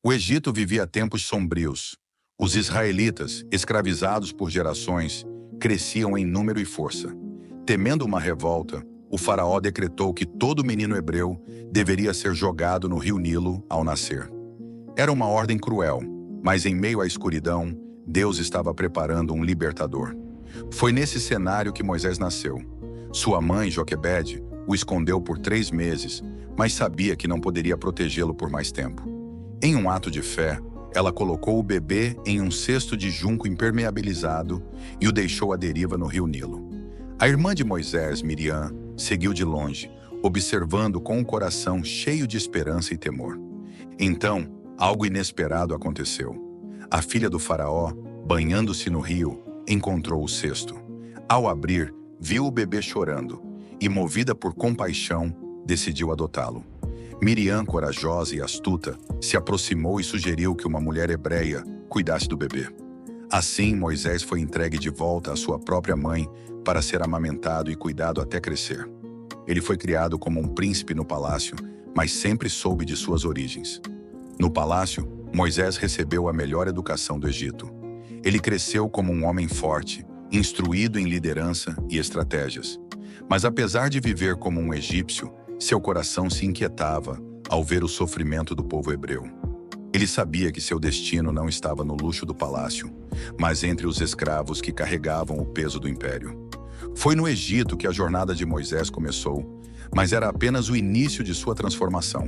O Egito vivia tempos sombrios. Os israelitas, escravizados por gerações, cresciam em número e força. Temendo uma revolta, o faraó decretou que todo menino hebreu deveria ser jogado no rio Nilo ao nascer. Era uma ordem cruel, mas em meio à escuridão, Deus estava preparando um libertador. Foi nesse cenário que Moisés nasceu. Sua mãe, Joquebede, o escondeu por 3 meses, mas sabia que não poderia protegê-lo por mais tempo. Em um ato de fé, ela colocou o bebê em um cesto de junco impermeabilizado e o deixou à deriva no rio Nilo. A irmã de Moisés, Miriam, seguiu de longe, observando com o coração cheio de esperança e temor. Então, algo inesperado aconteceu. A filha do faraó, banhando-se no rio, encontrou o cesto. Ao abrir, viu o bebê chorando e, movida por compaixão, decidiu adotá-lo. Miriam, corajosa e astuta, se aproximou e sugeriu que uma mulher hebreia cuidasse do bebê. Assim, Moisés foi entregue de volta à sua própria mãe para ser amamentado e cuidado até crescer. Ele foi criado como um príncipe no palácio, mas sempre soube de suas origens. No palácio, Moisés recebeu a melhor educação do Egito. Ele cresceu como um homem forte, instruído em liderança e estratégias. Mas apesar de viver como um egípcio, seu coração se inquietava ao ver o sofrimento do povo hebreu. Ele sabia que seu destino não estava no luxo do palácio, mas entre os escravos que carregavam o peso do império. Foi no Egito que a jornada de Moisés começou, mas era apenas o início de sua transformação.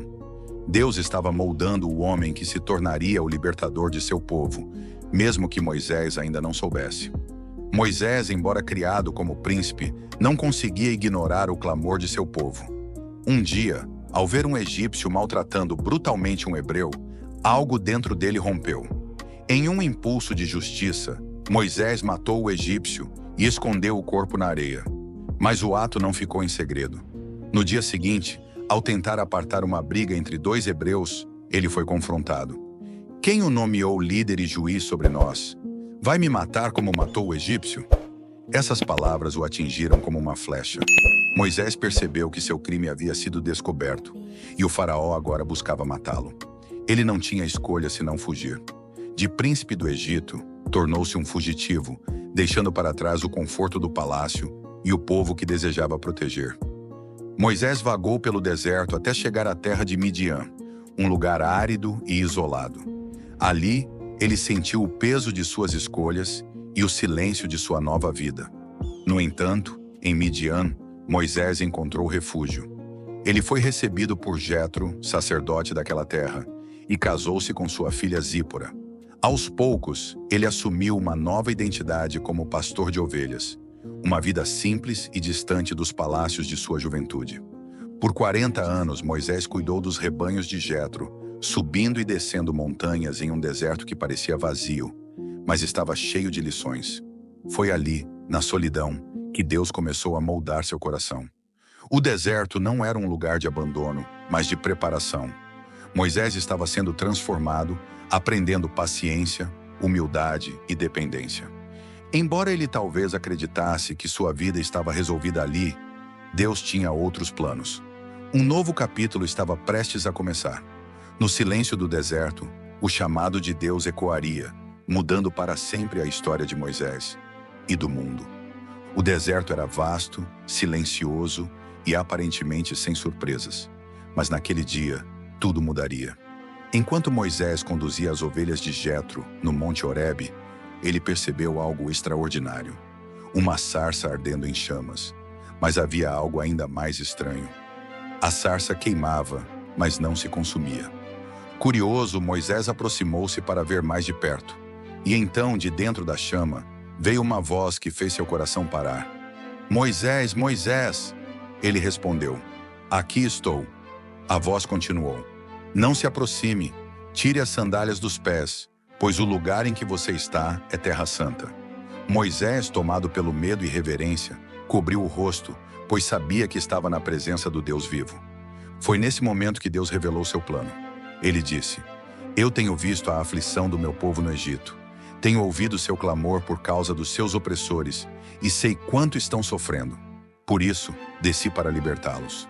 Deus estava moldando o homem que se tornaria o libertador de seu povo, mesmo que Moisés ainda não soubesse. Moisés, embora criado como príncipe, não conseguia ignorar o clamor de seu povo. Um dia, ao ver um egípcio maltratando brutalmente um hebreu, algo dentro dele rompeu. Em um impulso de justiça, Moisés matou o egípcio e escondeu o corpo na areia. Mas o ato não ficou em segredo. No dia seguinte, ao tentar apartar uma briga entre 2 hebreus, ele foi confrontado. Quem o nomeou líder e juiz sobre nós? Vai me matar como matou o egípcio? Essas palavras o atingiram como uma flecha. Moisés percebeu que seu crime havia sido descoberto, e o faraó agora buscava matá-lo. Ele não tinha escolha senão fugir. De príncipe do Egito, tornou-se um fugitivo, deixando para trás o conforto do palácio e o povo que desejava proteger. Moisés vagou pelo deserto até chegar à terra de Midian, um lugar árido e isolado. Ali, ele sentiu o peso de suas escolhas e o silêncio de sua nova vida. No entanto, em Midian, Moisés encontrou refúgio. Ele foi recebido por Jetro, sacerdote daquela terra, e casou-se com sua filha Zípora. Aos poucos, ele assumiu uma nova identidade como pastor de ovelhas, uma vida simples e distante dos palácios de sua juventude. Por 40 anos, Moisés cuidou dos rebanhos de Jetro, subindo e descendo montanhas em um deserto que parecia vazio, mas estava cheio de lições. Foi ali, na solidão, que Deus começou a moldar seu coração. O deserto não era um lugar de abandono, mas de preparação. Moisés estava sendo transformado, aprendendo paciência, humildade e dependência. Embora ele talvez acreditasse que sua vida estava resolvida ali, Deus tinha outros planos. Um novo capítulo estava prestes a começar. No silêncio do deserto, o chamado de Deus ecoaria, mudando para sempre a história de Moisés e do mundo. O deserto era vasto, silencioso e aparentemente sem surpresas. Mas naquele dia, tudo mudaria. Enquanto Moisés conduzia as ovelhas de Jetro no Monte Horebe, ele percebeu algo extraordinário. Uma sarça ardendo em chamas. Mas havia algo ainda mais estranho. A sarça queimava, mas não se consumia. Curioso, Moisés aproximou-se para ver mais de perto. E então, de dentro da chama, veio uma voz que fez seu coração parar. Moisés, Moisés! Ele respondeu, aqui estou. A voz continuou, não se aproxime, tire as sandálias dos pés, pois o lugar em que você está é terra santa. Moisés, tomado pelo medo e reverência, cobriu o rosto, pois sabia que estava na presença do Deus vivo. Foi nesse momento que Deus revelou seu plano. Ele disse, eu tenho visto a aflição do meu povo no Egito. Tenho ouvido seu clamor por causa dos seus opressores e sei quanto estão sofrendo. Por isso, desci para libertá-los.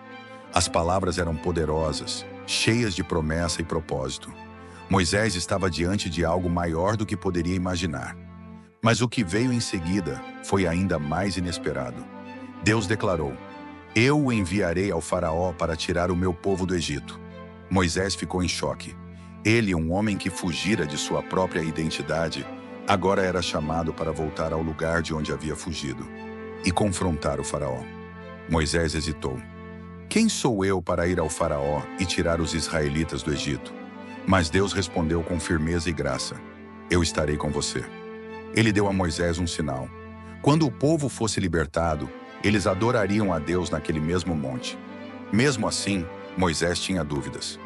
As palavras eram poderosas, cheias de promessa e propósito. Moisés estava diante de algo maior do que poderia imaginar. Mas o que veio em seguida foi ainda mais inesperado. Deus declarou: "Eu o enviarei ao faraó para tirar o meu povo do Egito." Moisés ficou em choque. Ele, um homem que fugira de sua própria identidade, agora era chamado para voltar ao lugar de onde havia fugido e confrontar o faraó. Moisés hesitou. "Quem sou eu para ir ao faraó e tirar os israelitas do Egito?" Mas Deus respondeu com firmeza e graça: "Eu estarei com você." Ele deu a Moisés um sinal. Quando o povo fosse libertado, eles adorariam a Deus naquele mesmo monte. Mesmo assim, Moisés tinha dúvidas.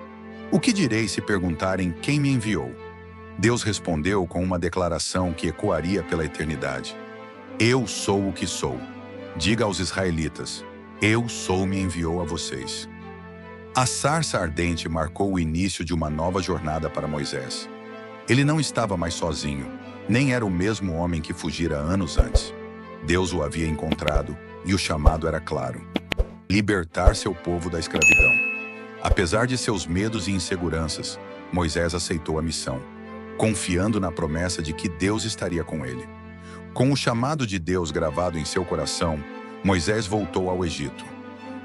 "O que direi se perguntarem quem me enviou?" Deus respondeu com uma declaração que ecoaria pela eternidade: "Eu sou o que sou. Diga aos israelitas: eu sou me enviou a vocês." A sarça ardente marcou o início de uma nova jornada para Moisés. Ele não estava mais sozinho, nem era o mesmo homem que fugira anos antes. Deus o havia encontrado e o chamado era claro: libertar seu povo da escravidão. Apesar de seus medos e inseguranças, Moisés aceitou a missão, confiando na promessa de que Deus estaria com ele. Com o chamado de Deus gravado em seu coração, Moisés voltou ao Egito.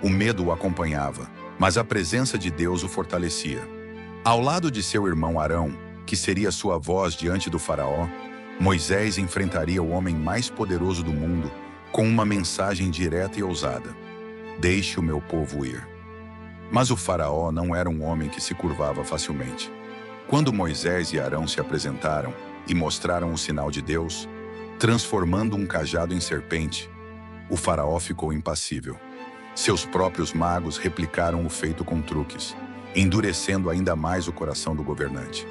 O medo o acompanhava, mas a presença de Deus o fortalecia. Ao lado de seu irmão Arão, que seria sua voz diante do faraó, Moisés enfrentaria o homem mais poderoso do mundo com uma mensagem direta e ousada: "Deixe o meu povo ir." Mas o faraó não era um homem que se curvava facilmente. Quando Moisés e Arão se apresentaram e mostraram o sinal de Deus, transformando um cajado em serpente, o faraó ficou impassível. Seus próprios magos replicaram o feito com truques, endurecendo ainda mais o coração do governante.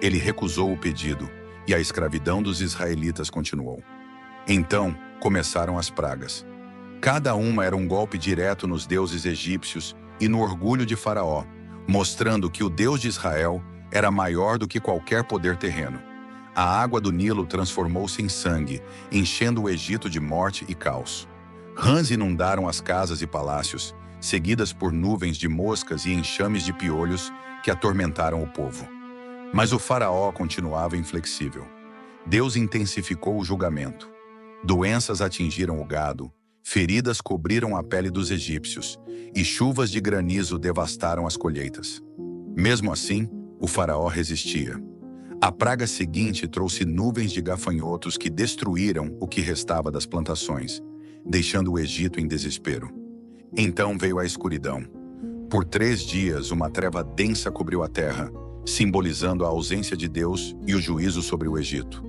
Ele recusou o pedido e a escravidão dos israelitas continuou. Então começaram as pragas. Cada uma era um golpe direto nos deuses egípcios e no orgulho de Faraó, mostrando que o Deus de Israel era maior do que qualquer poder terreno. A água do Nilo transformou-se em sangue, enchendo o Egito de morte e caos. Rãs inundaram as casas e palácios, seguidas por nuvens de moscas e enxames de piolhos que atormentaram o povo. Mas o faraó continuava inflexível. Deus intensificou o julgamento. Doenças atingiram o gado, feridas cobriram a pele dos egípcios, e chuvas de granizo devastaram as colheitas. Mesmo assim, o faraó resistia. A praga seguinte trouxe nuvens de gafanhotos que destruíram o que restava das plantações, deixando o Egito em desespero. Então veio a escuridão. Por 3 dias, uma treva densa cobriu a terra, simbolizando a ausência de Deus e o juízo sobre o Egito.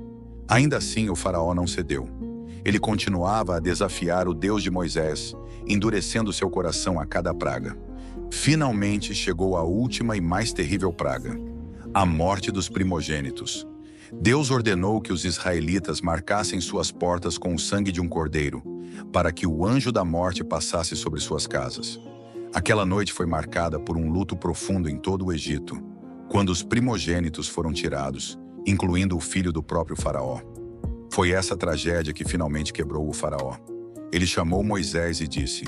Ainda assim, o faraó não cedeu. Ele continuava a desafiar o Deus de Moisés, endurecendo seu coração a cada praga. Finalmente chegou a última e mais terrível praga: a morte dos primogênitos. Deus ordenou que os israelitas marcassem suas portas com o sangue de um cordeiro, para que o anjo da morte passasse sobre suas casas. Aquela noite foi marcada por um luto profundo em todo o Egito, quando os primogênitos foram tirados, incluindo o filho do próprio faraó. Foi essa tragédia que finalmente quebrou o faraó. Ele chamou Moisés e disse: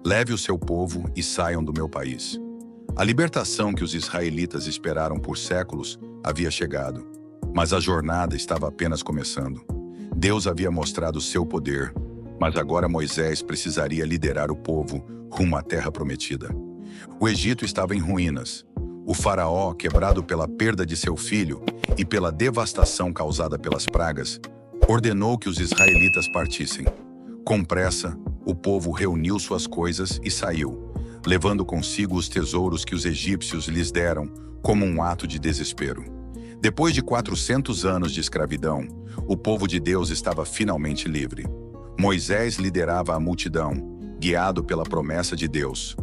"Leve o seu povo e saiam do meu país." A libertação que os israelitas esperaram por séculos havia chegado, mas a jornada estava apenas começando. Deus havia mostrado seu poder, mas agora Moisés precisaria liderar o povo rumo à terra prometida. O Egito estava em ruínas. O faraó, quebrado pela perda de seu filho e pela devastação causada pelas pragas, ordenou que os israelitas partissem. Com pressa, o povo reuniu suas coisas e saiu, levando consigo os tesouros que os egípcios lhes deram como um ato de desespero. Depois de 400 anos de escravidão, o povo de Deus estava finalmente livre. Moisés liderava a multidão, guiado pela promessa de Deus.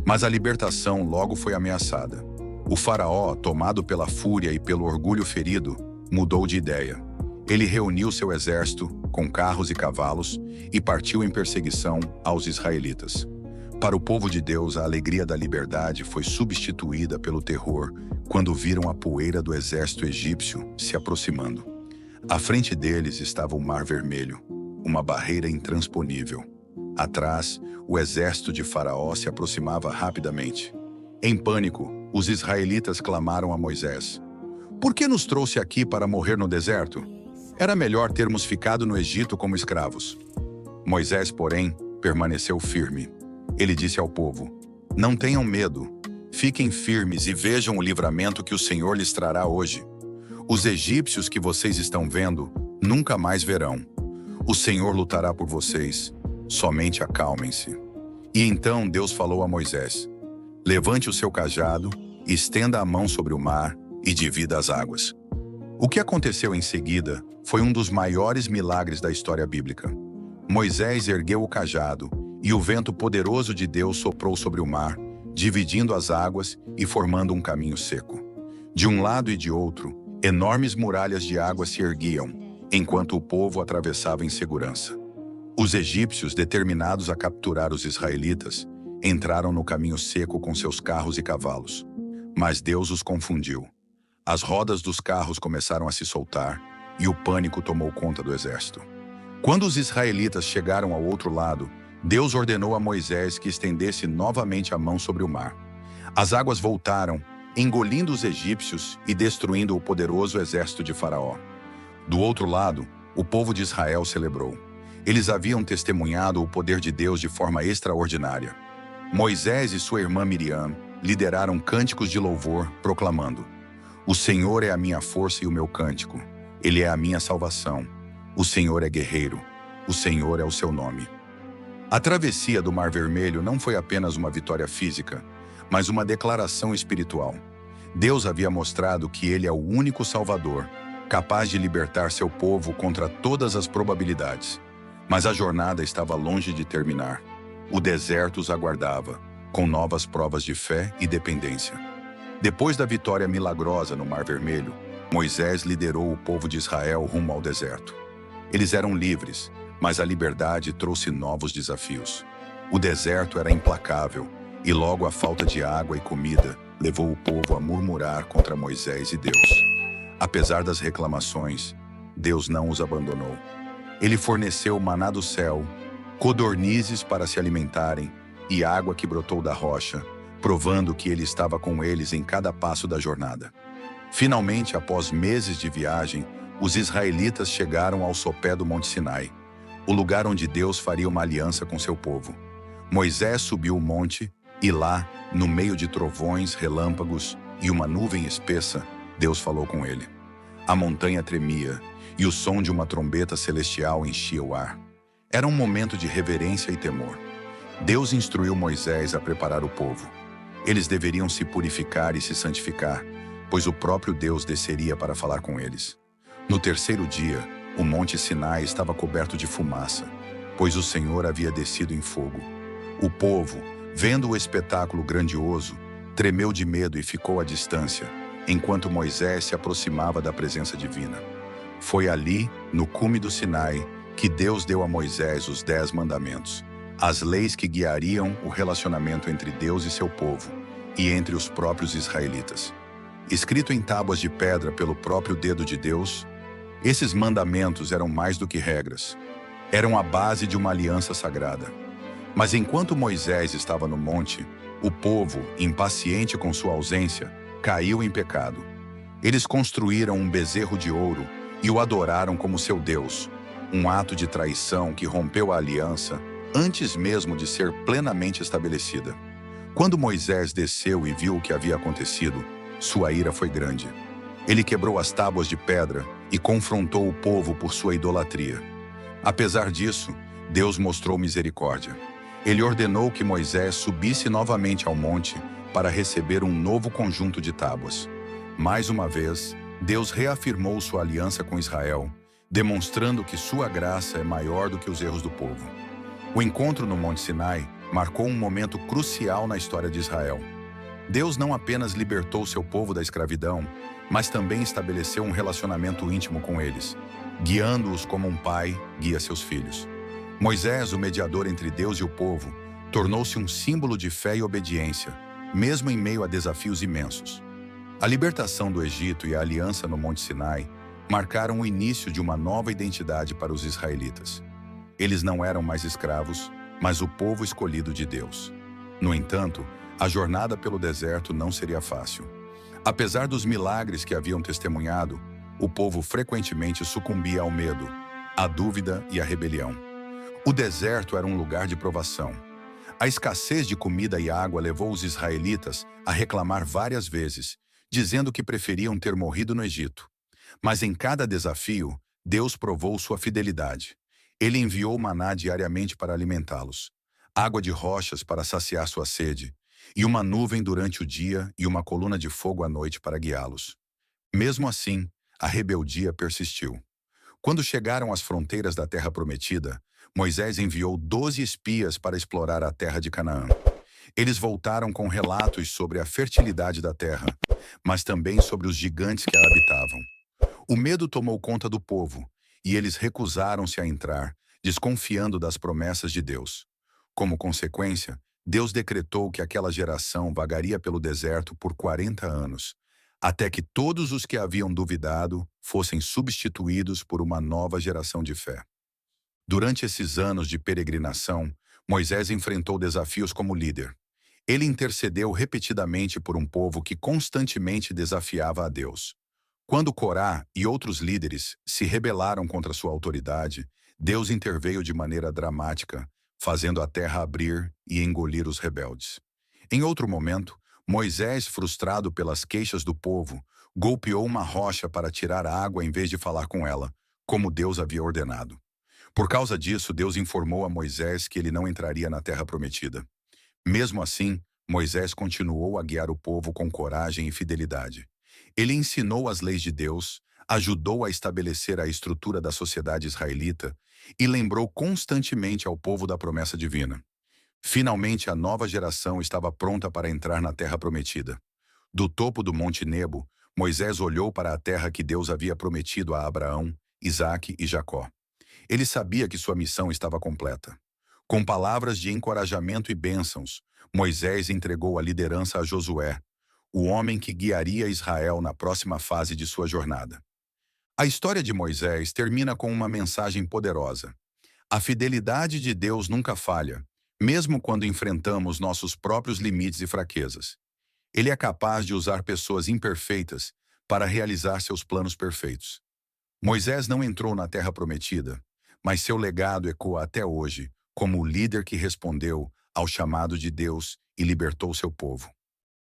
Mas a libertação logo foi ameaçada. O faraó, tomado pela fúria e pelo orgulho ferido, mudou de ideia. Ele reuniu seu exército, com carros e cavalos, e partiu em perseguição aos israelitas. Para o povo de Deus, a alegria da liberdade foi substituída pelo terror quando viram a poeira do exército egípcio se aproximando. À frente deles estava o Mar Vermelho, uma barreira intransponível. Atrás, o exército de Faraó se aproximava rapidamente. Em pânico, os israelitas clamaram a Moisés: Por que nos trouxe aqui para morrer no deserto? Era melhor termos ficado no Egito como escravos. Moisés, porém, permaneceu firme. Ele disse ao povo: Não tenham medo. Fiquem firmes e vejam o livramento que o Senhor lhes trará hoje. Os egípcios que vocês estão vendo nunca mais verão. O Senhor lutará por vocês. Somente acalmem-se. E então Deus falou a Moisés: Levante o seu cajado, estenda a mão sobre o mar e divida as águas. O que aconteceu em seguida foi um dos maiores milagres da história bíblica. Moisés ergueu o cajado e o vento poderoso de Deus soprou sobre o mar, dividindo as águas e formando um caminho seco. De um lado e de outro, enormes muralhas de água se erguiam, enquanto o povo atravessava em segurança. Os egípcios, determinados a capturar os israelitas, entraram no caminho seco com seus carros e cavalos. Mas Deus os confundiu. As rodas dos carros começaram a se soltar e o pânico tomou conta do exército. Quando os israelitas chegaram ao outro lado, Deus ordenou a Moisés que estendesse novamente a mão sobre o mar. As águas voltaram, engolindo os egípcios e destruindo o poderoso exército de Faraó. Do outro lado, o povo de Israel celebrou. Eles haviam testemunhado o poder de Deus de forma extraordinária. Moisés e sua irmã Miriam lideraram cânticos de louvor, proclamando: O Senhor é a minha força e o meu cântico. Ele é a minha salvação. O Senhor é guerreiro. O Senhor é o seu nome. A travessia do Mar Vermelho não foi apenas uma vitória física, mas uma declaração espiritual. Deus havia mostrado que Ele é o único Salvador, capaz de libertar seu povo contra todas as probabilidades. Mas a jornada estava longe de terminar. O deserto os aguardava, com novas provas de fé e dependência. Depois da vitória milagrosa no Mar Vermelho, Moisés liderou o povo de Israel rumo ao deserto. Eles eram livres, mas a liberdade trouxe novos desafios. O deserto era implacável, e logo a falta de água e comida levou o povo a murmurar contra Moisés e Deus. Apesar das reclamações, Deus não os abandonou. Ele forneceu maná do céu, codornizes para se alimentarem e água que brotou da rocha, provando que ele estava com eles em cada passo da jornada. Finalmente, após meses de viagem, os israelitas chegaram ao sopé do Monte Sinai, o lugar onde Deus faria uma aliança com seu povo. Moisés subiu o monte e lá, no meio de trovões, relâmpagos e uma nuvem espessa, Deus falou com ele. A montanha tremia e o som de uma trombeta celestial enchia o ar. Era um momento de reverência e temor. Deus instruiu Moisés a preparar o povo. Eles deveriam se purificar e se santificar, pois o próprio Deus desceria para falar com eles. No terceiro dia, o Monte Sinai estava coberto de fumaça, pois o Senhor havia descido em fogo. O povo, vendo o espetáculo grandioso, tremeu de medo e ficou à distância, enquanto Moisés se aproximava da presença divina. Foi ali, no cume do Sinai, que Deus deu a Moisés os 10 mandamentos, as leis que guiariam o relacionamento entre Deus e seu povo, e entre os próprios israelitas. Escrito em tábuas de pedra pelo próprio dedo de Deus, esses mandamentos eram mais do que regras. Eram a base de uma aliança sagrada. Mas enquanto Moisés estava no monte, o povo, impaciente com sua ausência, caiu em pecado. Eles construíram um bezerro de ouro e o adoraram como seu Deus, um ato de traição que rompeu a aliança antes mesmo de ser plenamente estabelecida. Quando Moisés desceu e viu o que havia acontecido, sua ira foi grande. Ele quebrou as tábuas de pedra e confrontou o povo por sua idolatria. Apesar disso, Deus mostrou misericórdia. Ele ordenou que Moisés subisse novamente ao monte para receber um novo conjunto de tábuas. Mais uma vez, Deus reafirmou sua aliança com Israel, demonstrando que sua graça é maior do que os erros do povo. O encontro no Monte Sinai marcou um momento crucial na história de Israel. Deus não apenas libertou seu povo da escravidão, mas também estabeleceu um relacionamento íntimo com eles, guiando-os como um pai guia seus filhos. Moisés, o mediador entre Deus e o povo, tornou-se um símbolo de fé e obediência, mesmo em meio a desafios imensos. A libertação do Egito e a aliança no Monte Sinai marcaram o início de uma nova identidade para os israelitas. Eles não eram mais escravos, mas o povo escolhido de Deus. No entanto, a jornada pelo deserto não seria fácil. Apesar dos milagres que haviam testemunhado, o povo frequentemente sucumbia ao medo, à dúvida e à rebelião. O deserto era um lugar de provação. A escassez de comida e água levou os israelitas a reclamar várias vezes, dizendo que preferiam ter morrido no Egito. Mas em cada desafio, Deus provou sua fidelidade. Ele enviou maná diariamente para alimentá-los, água de rochas para saciar sua sede, e uma nuvem durante o dia e uma coluna de fogo à noite para guiá-los. Mesmo assim, a rebeldia persistiu. Quando chegaram às fronteiras da Terra Prometida, Moisés enviou 12 espias para explorar a terra de Canaã. Eles voltaram com relatos sobre a fertilidade da terra, mas também sobre os gigantes que a habitavam. O medo tomou conta do povo, e eles recusaram-se a entrar, desconfiando das promessas de Deus. Como consequência, Deus decretou que aquela geração vagaria pelo deserto por 40 anos, até que todos os que haviam duvidado fossem substituídos por uma nova geração de fé. Durante esses anos de peregrinação, Moisés enfrentou desafios como líder. Ele intercedeu repetidamente por um povo que constantemente desafiava a Deus. Quando Corá e outros líderes se rebelaram contra sua autoridade, Deus interveio de maneira dramática, fazendo a terra abrir e engolir os rebeldes. Em outro momento, Moisés, frustrado pelas queixas do povo, golpeou uma rocha para tirar a água em vez de falar com ela, como Deus havia ordenado. Por causa disso, Deus informou a Moisés que ele não entraria na terra prometida. Mesmo assim, Moisés continuou a guiar o povo com coragem e fidelidade. Ele ensinou as leis de Deus, ajudou a estabelecer a estrutura da sociedade israelita e lembrou constantemente ao povo da promessa divina. Finalmente, a nova geração estava pronta para entrar na terra prometida. Do topo do Monte Nebo, Moisés olhou para a terra que Deus havia prometido a Abraão, Isaque e Jacó. Ele sabia que sua missão estava completa. Com palavras de encorajamento e bênçãos, Moisés entregou a liderança a Josué, o homem que guiaria Israel na próxima fase de sua jornada. A história de Moisés termina com uma mensagem poderosa. A fidelidade de Deus nunca falha, mesmo quando enfrentamos nossos próprios limites e fraquezas. Ele é capaz de usar pessoas imperfeitas para realizar seus planos perfeitos. Moisés não entrou na Terra Prometida, mas seu legado ecoa até hoje como o líder que respondeu ao chamado de Deus e libertou seu povo.